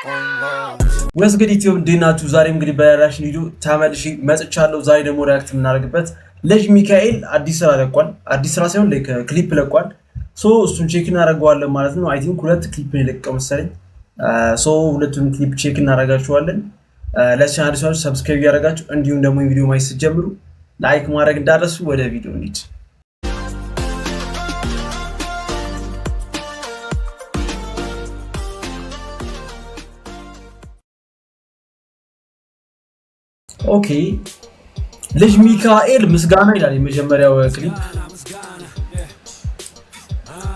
ወስ ግዲ ዩቲዩብ ዲናችሁ ዛሬም እንግዲህ በራሽን ቪዲዮ ተመልሼ መጥቻለሁ። ዛሬ ደግሞ ሪአክት እናደርግበት ልጅ ሚካኤል አዲስ ስራ ለቋል። አዲስ ስራ ሳይሆን ላይክ ክሊፕ ለቋል። ሶ እሱን ቼክ እናደርገዋለን ማለት ነው። አይ ቲንክ ሁለት ክሊፕ ነው የለቀው መሰለኝ። ሶ ሁለቱን ክሊፕ ቼክ እናደርጋቸዋለን። ለቻናሉ ሰብስክራይብ ያደርጋችሁ እንዲሁም ደግሞ ቪዲዮ ማየት ስትጀምሩ ላይክ ማድረግ እንዳትረሱ። ወደ ቪዲዮ እንሂድ። ኦኬ ልጅ ሚካኤል ምስጋና ይላል የመጀመሪያው ክሊፕ።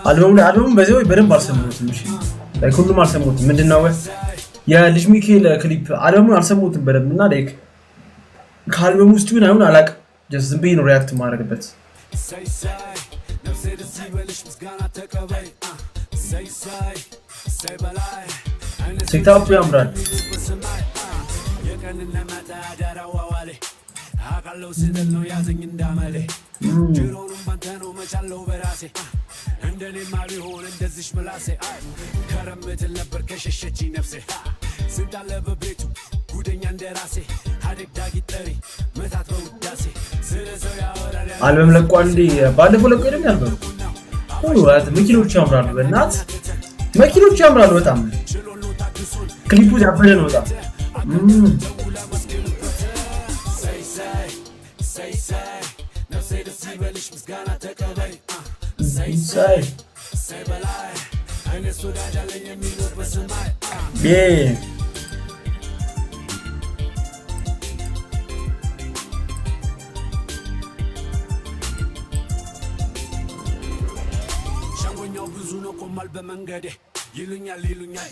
አልበሙም በዚህ በደንብ አልሰሙትም። እሺ ላይክ ሁሉም አልሰሙትም። ምንድነው የልጅ ሚካኤል ክሊፕ አልበሙን አልሰሙትም በደንብ እና ላይክ ከአልበሙ ውስጥ ምን አይሆን አላውቅም። ጀስት ዝም ብዬ ነው ሪአክት ማድረግበት። ሴታፑ ያምራል። አቃለው ሲደል ነው ያዘኝ እንዳመለ ጅሮንም ባንተነው መቻለው በራሴ እንደኔ ማሪ ሆነ እንደዚህ ምላሴ ከረምት ነበር ከሸሸቺ ነፍሴ ስንታለ በቤቱ ጉደኛ እንደራሴ ሀደግ ዳጊ ጠሪ መታት በውዳሴ ስለሰው ያወራል አልበም ለቋል። እንዴ ባለፈው ለቆ አይደል ያልበው? ወራት መኪኖች ያምራሉ። በእናት መኪኖች ያምራሉ በጣም። ክሊፑ ያበደ ነው በጣም። ሻንጎኛው ብዙ ነው ቆማል በመንገዴ ይሉኛል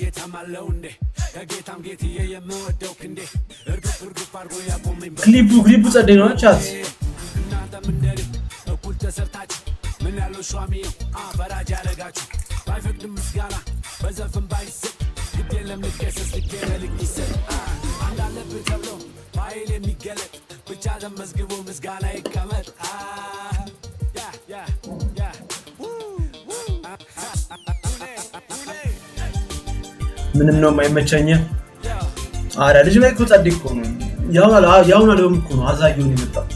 ጌታማለው እንዴ ከጌታም ጌትዬ የምወደው ክንዴ እርግፍ አርጎ ያቆመኝ ክሊፑ ጸዴ ነው። ቻት እናንተም እንደኔ እኩል ተሰርታችሁ ምን ያለው ሿሚው ፈራጅ ያደረጋችሁ ባይፈቅድም ምስጋና በዘፍን ባይስቅ ግድ የለም ልገሰስ ልገለልቅ ይሰጥ አንዳለብህ ተብሎ ፋይል የሚገለጥ ብቻ ተመዝግቦ ምስጋና ይቀመጥ። ምንም ነው የማይመቸኝ። አረ ልጅ ላይ እኮ ጸዴ እኮ ነው። ያውን አልበም እኮ ነው አዛጊውን የመጣው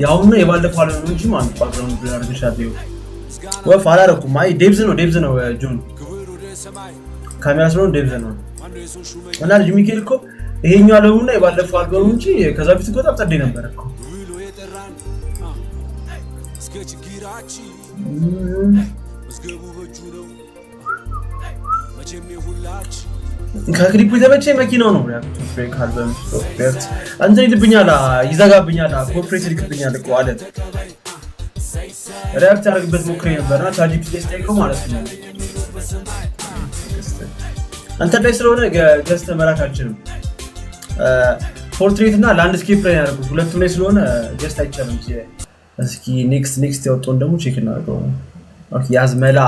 ያውና የባለፈው አልበም ነው እንጂ ማን ባክግራውንድ አድርገሻለሁ ወፍ አላረኩም። አይ ዴቭዝ ነው ጆን ካሜራ ስለሆነ ዴቭዝ ነው። እና ልጅ ሚካኤል እኮ ይሄኛው አልበሙና የባለፈው አልበሙ እንጂ ከዛ በፊት እኮ በጣም ጸዴ ነበር እኮ። ከክሊፑ የተመቸኝ መኪናው ነው። ፌክ አልበም ሶፍትዌር አንተ ይልብኛል ይዘጋብኛል ኮርፖሬት ይልክብኛል እኮ አለ። ሪአክት አድርግበት ሞክሬ ነበርና ቻጂፒቲ ስቴይኮ ማለት ነው። አንተ ላይ ስለሆነ ገስት መላካችንም ፖርትሬት እና ላንድስኬፕ ላይ ያደርጉት ሁለቱም ላይ ስለሆነ ገስት አይቻልም። እስኪ ኔክስት ያወጣውን ደግሞ ቼክ እናድርገው። ኦኬ ያዝመላ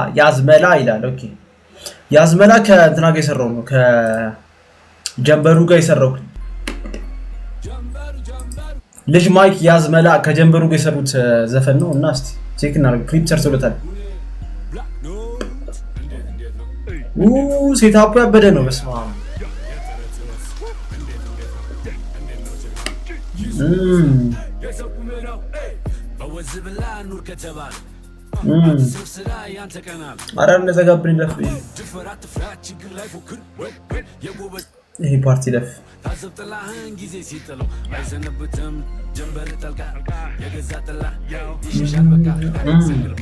ይላል። ኦኬ ያዝመላ ከእንትና ጋር የሰራው ነው ከጀንበሩ ጋር የሰራው ልጅ ማይክ ያዝመላ ከጀንበሩ ጋር የሰሩት ዘፈን ነው። እና እስቲ ቼክ እናድርግ። ክሊፕ ሰርቶለታል። ሴታፑ ያበደ ነው። በስመ አብ አረ እንደዘጋብኝ ለፍ ይሄ ፓርቲ ለፍ ታዘብጥላህን ጊዜ ሲጥለው አይዘነብትም ጀንበር ተልቃ የገዛጥላ ይሽሻል በቃ ስንግል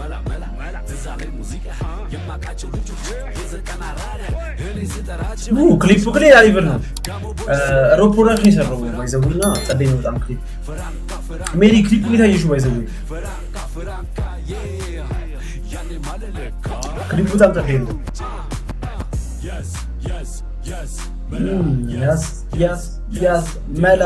መላ ተዛለ ሙዚቃ የማቃቸው ልጆች የዘቀና ራዳ እኔ ስጠራቸው ክሊፑ ክሊ አሪቨር ነው። ሮፕሮዳክሽን የሰራው ባይዘውና ጸዴ ነው በጣም ክሊፕ ሜሪ ክሊፑ የታየሽው ባይዘው ክሊፑ በጣም ጸዴ ነው። yes መላ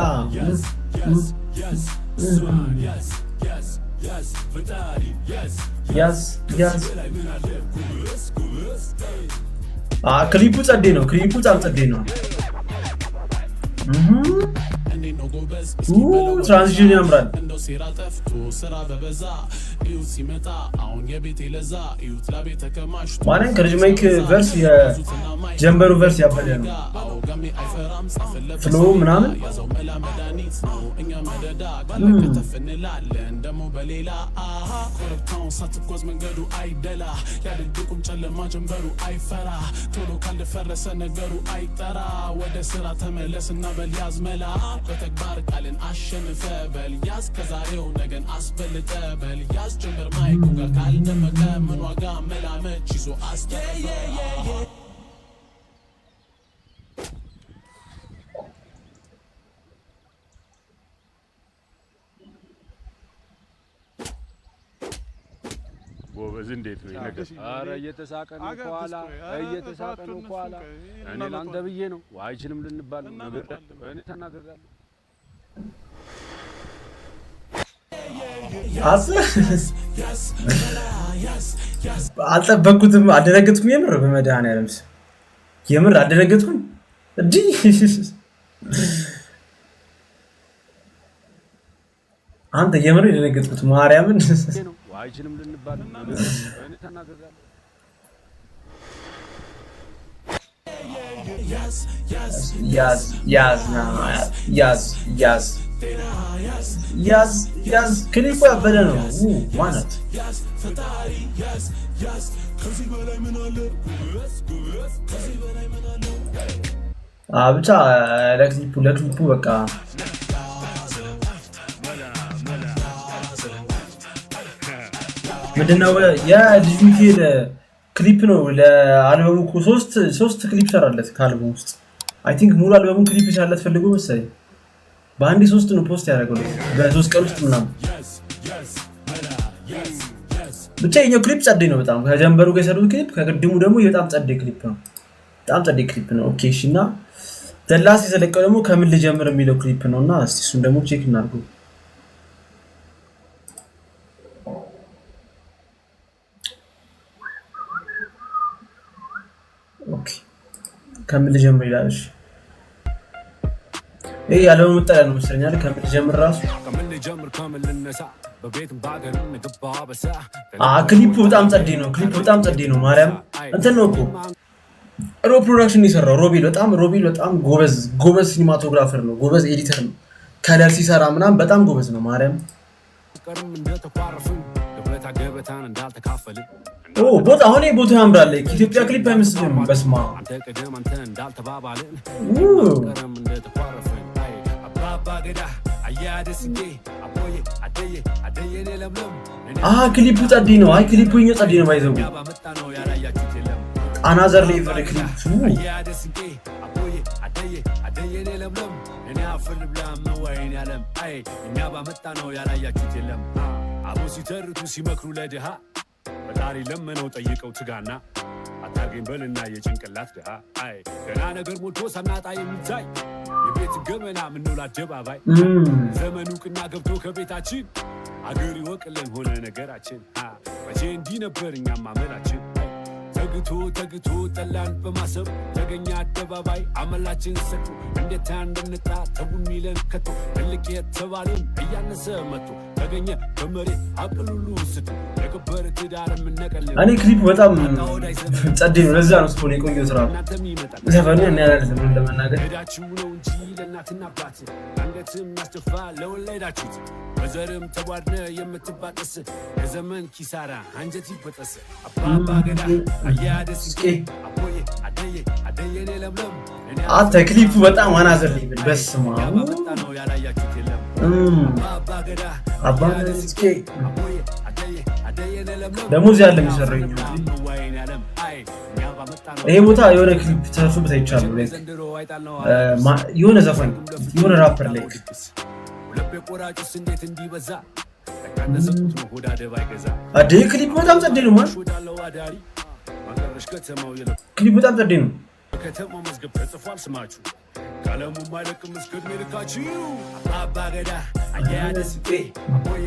ክሊፑ ጸዴ ነው። ክሊፑ በጣም ጸዴ ነው። ትራንዚሽን ያምራል። ማንን ከልጅ ማይክ ቨርስ የጀንበሩ ቨርስ ያበደ ነው። ፍሎ ምናምን እኛ መደዳ ጋለከተፍንላለን ደሞ በሌላ ኮረብታውን ሳትጓዝ መንገዱ አይደላ ያድድቁም ጨለማ ጀንበሩ አይፈራ ቶሎ ካልደፈረሰ ነገሩ አይጠራ ወደ ስራ ተመለስና በልያዝ መላ በተግባር ቃልን አሸንፈ በልያዝ ከዛሬው ነገን አስበልጠ በልያዝ ጀምር ማይኩ ጋር ካልደመቀ ምን ዋጋ መላመች ይዞ አስተፈራ ጎበዝ እንዴት ነው ይነገር? አረ እየተሳቀን ኋላ እኔ ላንተ ብዬ ነው አይችልም ልንባል ነገር እኔ ተናገራለሁ። አልጠበቅኩትም፣ አልደነገጥኩም። የምር በመድኃኒዓለም የምር አልደነገጥኩም። እንዴ አንተ የምር የደነገጥኩት ማርያምን አይችልም ልንባል ነገር እኔ ተናገራለሁ። ያዝ ክሊፑ ያበደ ነው ማለት ብቻ ለክሊፑ በቃ ምንድነው የልጅ ሚካኤል ክሊፕ ነው ለአልበሙ እኮ ሶስት ክሊፕ ሰራለት ከአልበሙ ውስጥ አይ ቲንክ ሙሉ አልበሙን ክሊፕ ይሰራለት ፈልጎ መሰለኝ በአንድ ሶስት ነው ፖስት ያደረገው በሶስት ቀን ውስጥ ምናምን ብቻ የኛው ክሊፕ ጸዴ ነው በጣም ከጀንበሩ ጋር የሰሩት ክሊፕ ከቅድሙ ደግሞ በጣም ጸዴ ክሊፕ ነው ኦኬ እሺ እና ደላስ የተለቀው ደግሞ ከምን ልጀምር የሚለው ክሊፕ ነውና እስቲ እሱን ደግሞ ቼክ እናድርገው ኦኬ ከምን ልጀምር ይላልሽ ይሄ ያለው መጣያ ነው መስለኛል ከምን ልጀምር ራሱ ክሊፑ በጣም ጸዴ ነው ማርያም እንትን ነው እኮ ሮ ፕሮዳክሽን ይሰራው ሮቢል በጣም ጎበዝ ሲኒማቶግራፈር ነው ጎበዝ ኤዲተር ነው ከለር ሲሰራ ምናምን በጣም ጎበዝ ነው ማርያም ቦታ አሁን ቦታ ያምራል ኢትዮጵያ ክሊፕ አይመስልም በስማ ክሊፑ ጸዴ ነው ክሊፑ ጸዴ ነው ባይዘው አናዘር ሌቭል ክሊፕ አቦ ሲተርቱ ሲመክሩ ለድሃ በጣሪ ለመነው ጠይቀው ትጋና አታርገኝ በልና የጭንቅላት ድሃ ገና ነገር ሞልቶ ሳናጣ የሚታይ የቤት ገመና ምንውላ አደባባይ ዘመኑ ቅና ገብቶ ከቤታችን አገር ይወቅልን ሆነ ነገራችን መቼ እንዲህ ነበር እኛም አመላችን ተግቶ ጠላን በማሰሩ ተገኘ አደባባይ አመላችን ሰጡ እንዴት እንደንጣ ተቡን ሚለን ከቶ ትልቅ የተባለን እያነሰ መጥቶ ተገኘ በመሬት አቅሉሉ ስጡ የከበረ ትዳር ምንነቀል እኔ ክሊፕ በጣም ጸዴ ነው ለዛ ነው ስፖን የቆየው ስራ ዘፈኑ እና ያላለም እንደመናገር ሄዳችሁ ነው እንጂ ለእናትና አባት አንገትም ያስደፋ ለወለዳችሁት በዘርም ተጓድነ የምትባጠስ የዘመን ኪሳራ አንጀት ይበጠስ አባባ ገዳ አያደስቄ አቦዬ አደየኔ ለምለም አንተ ክሊፑ በጣም አናዘር ሌቭል በስማ ነው ያላያችሁት የለም አባባ ገዳ አባደስቄ አቦዬ አደየኔ ለምለም ደሞዝ ያለ የሚሰራኝ ይሄ ቦታ የሆነ ክሊፕ ተሰብስቦ ይቻላል ላይክ የሆነ ዘፈን የሆነ ራፐር ላይክ ለቤ ቆራጭስ እንዴት እንዲበዛ ተካነሰቁት ነው ሆዳ ደባይ ገዛ አዴ ክሊፕ በጣም ጸዴ ነው ማለት ክሊፕ በጣም ጸዴ ነው ከተማው መዝገብ ተጽፏል ስማችሁ ካለሙ ማለቅም እስከድሜ ልካችሁ አባገዳ አያደስቄ አቦዬ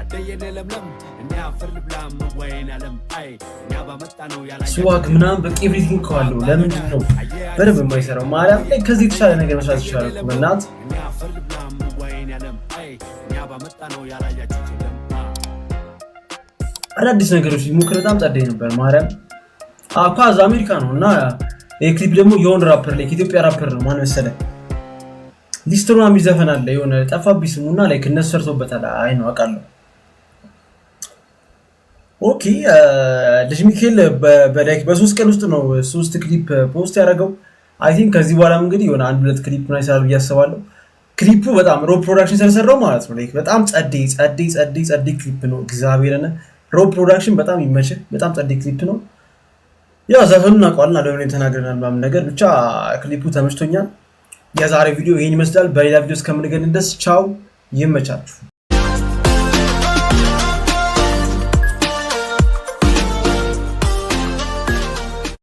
አደየኔ ለምለም እኛ አፈር ልብላም ወይን አለም እኛ ባመጣ ነው ያላያ ስዋግ ምናምን በቂ ኤቭሪቲንግ ካለው ለምንድን ነው በደንብ የማይሰራው ማርያም ላይ ከዚህ የተሻለ ነገር መስራት ይችላል እኮ በእናት እኛ አፈር ልብላም ወይን አለም እኛ ባመጣ ነው ያላያችሁት አዳዲስ ነገሮች ሊሞክር በጣም ጸዴ ነበር ማርያም ኳዝ አሜሪካ ነው እና ክሊፕ ደግሞ የሆነ ራፐር ላይ ኢትዮጵያ ራፐር ነው ማን መሰለህ ሊስትሮና የሚዘፈናል የሆነ ጠፋብኝ ስሙና ላይ ከነሱ ሰርቶበታል አይ ነው አውቃለሁ ኦኬ ልጅ ሚካኤል በላይክ በ3 ቀን ውስጥ ነው 3 ክሊፕ ፖስት ያደረገው አይ ቲንክ ከዚህ በኋላም እንግዲህ የሆነ 1-2 ክሊፕ ነው ይሰራል ያስባለሁ ክሊፑ በጣም ሮ ፕሮዳክሽን ስለሰራው ማለት ነው ላይክ በጣም ጸዴ ክሊፕ ነው እግዚአብሔርና ሮ ፕሮዳክሽን በጣም ይመችህ በጣም ጸዴ ክሊፕ ነው ያው ዘፈኑን አቋልና ለምን ተናገረናል ማም ነገር ብቻ ክሊፑ ተመችቶኛል የዛሬ ቪዲዮ ይሄን ይመስላል በሌላ ቪዲዮ እስከምንገናኝ ድረስ ቻው ይመቻችሁ